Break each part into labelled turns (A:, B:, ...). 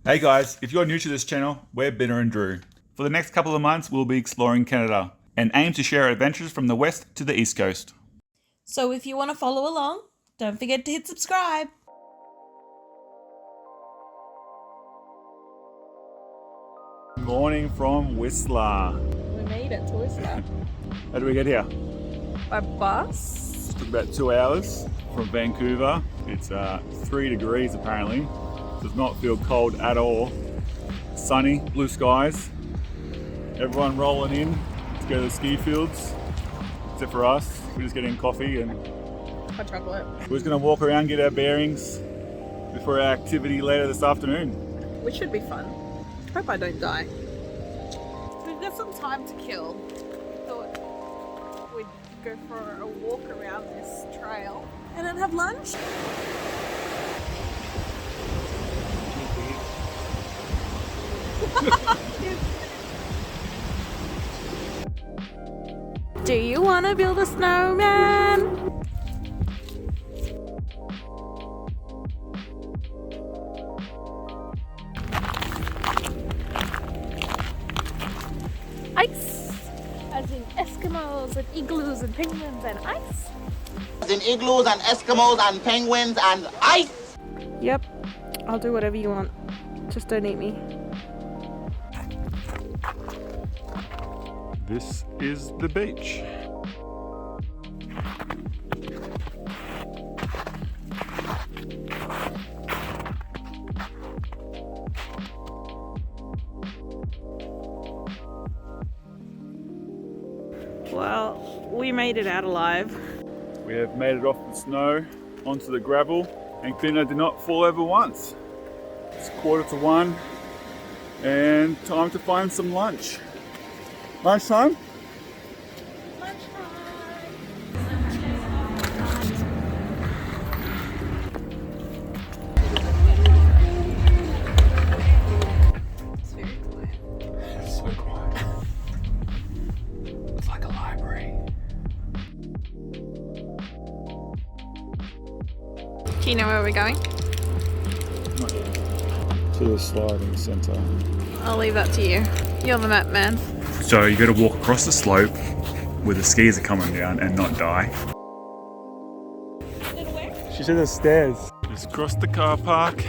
A: Hey guys, if you're new to this channel, we're Binner and Drew. For the next couple of months, we'll be exploring Canada and aim to share our adventures from the west to the east coast.
B: So if you want to follow along, don't forget to hit subscribe.
A: Morning from Whistler.
B: We made it to Whistler.
A: How do we get here?
B: By bus.
A: It took about 2 hours from Vancouver. It's 3 degrees apparently. Does not feel cold at all. Sunny, blue skies. Everyone rolling in to go to the ski fields. Except for us, we're just getting coffee and
B: Hot chocolate.
A: we're just gonna walk around, get our bearings before our activity later this afternoon.
B: Which should be fun. Hope I don't die. We've got some time to kill. Thought we'd go for a walk around this trail and then have lunch. Do you want to build a snowman? Ice! As in Eskimos and igloos and penguins and ice?
C: As in igloos and Eskimos and penguins and ice!
B: Yep, I'll do whatever you want. Just don't eat me.
A: This is the beach.
B: Well, we made it out alive.
A: We have made it off the snow onto the gravel, and Clina did not fall over once. It's 1:45 and time to find some lunch. Lunchtime?
B: It's very quiet.
A: It's so quiet. It's like a library.
B: Do you know where we're going?
A: To the sliding centre.
B: I'll leave that to you. You're the map man.
A: So you got to walk across the slope where the skis are coming down and not die. She said there's stairs. Just cross the car park.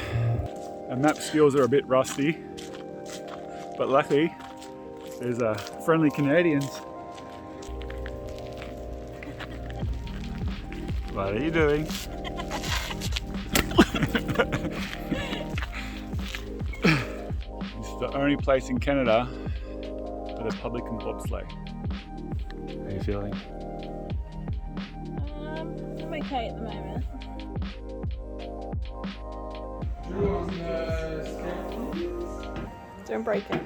A: Our map skills are a bit rusty, but luckily there's friendly Canadians. What are you doing? It's the only place in Canada with a public and bobsleigh. How are you feeling?
B: I'm okay at the moment. Don't break it.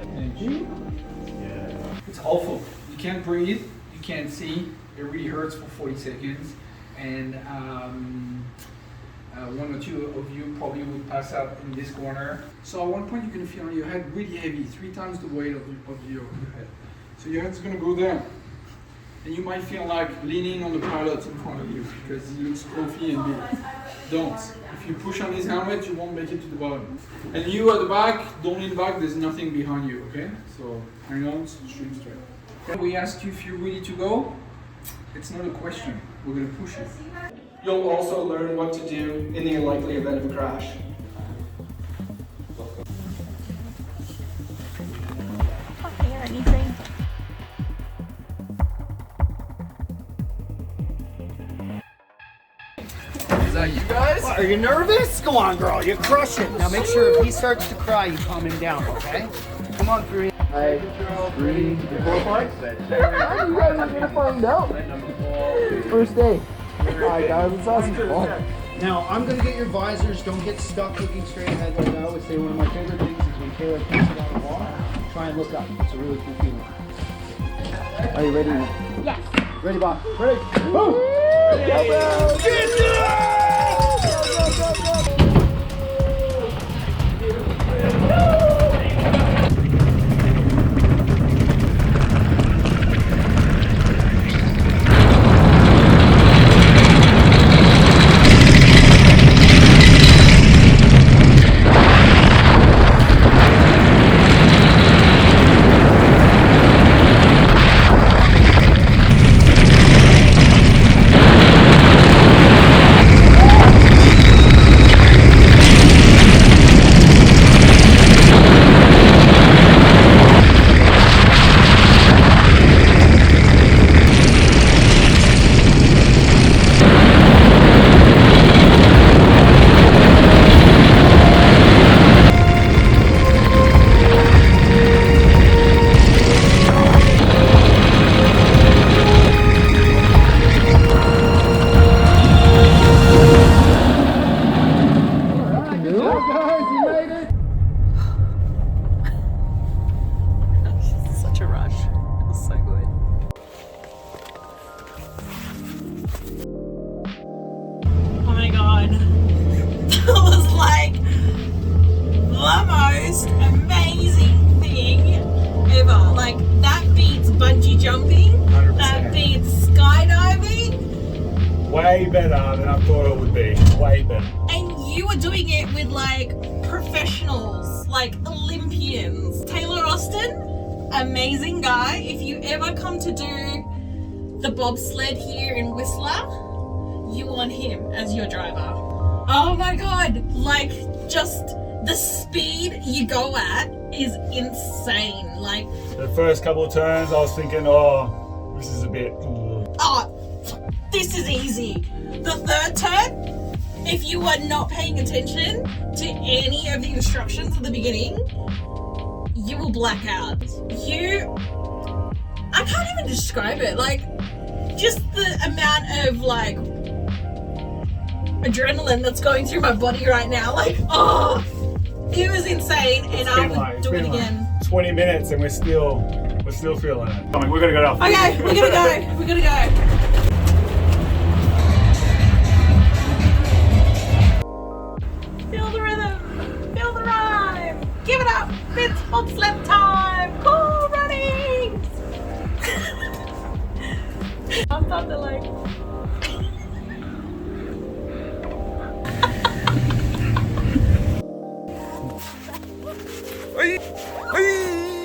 D: Thank you. It's awful. You can't breathe, you can't see, it really hurts for 40 seconds, and one or two of you probably would pass out in this corner. So at one point you can feel your head really heavy, 3 times the weight of your head. So your head's gonna go down. And you might feel like leaning on the pilot in front of you because he looks coffee and big. Don't. If you push on his helmet, you won't make it to the bottom. And you at the back, don't lean back, there's nothing behind you, okay? So hang on, stream straight. Okay. We ask you if you're ready to go. It's not a question, we're gonna push you.
E: You'll also learn what to do in the unlikely event of a crash.
B: Can't hear anything.
E: Is that you guys?
F: Are you nervous? Go on, girl. You crush it. Now make sure if he starts to cry, you calm him down, okay? Come on, 3. 3, 4, 5. How you guys are gonna find out? First day. Alright, guys, it's awesome. Now, I'm gonna get your visors. Don't get stuck looking straight ahead like I always say. One of my favorite things is when Caleb puts it on the wall, try and look up. It's a really cool feeling. Are you ready?
B: Yes.
F: Ready, Bob? Ready? Boom! Get down!
A: way better than I thought it would be. Way better.
B: And you were doing it with like professionals, like Olympians. Taylor Austin, amazing guy. If you ever come to do the bobsled here in Whistler, you want him as your driver. Oh my god, like just the speed you go at is insane. Like
A: The first couple of turns, I was thinking, oh, this is a bit.
B: oh, this is easy. The third turn, if you are not paying attention to any of the instructions at the beginning, you will black out. I can't even describe it. Like, just the amount of like adrenalin that's going through my body right now. Like, oh, it was insane, and I would do it again.
A: 20 minutes and we're still feeling it. I mean, we're gonna go off.
B: Okay, we're gonna go. We're gonna go. Feel the rhythm. Feel the rhyme. Give it up. It's bobsled time. Cool running. I'm about to like.
A: Hey, hey.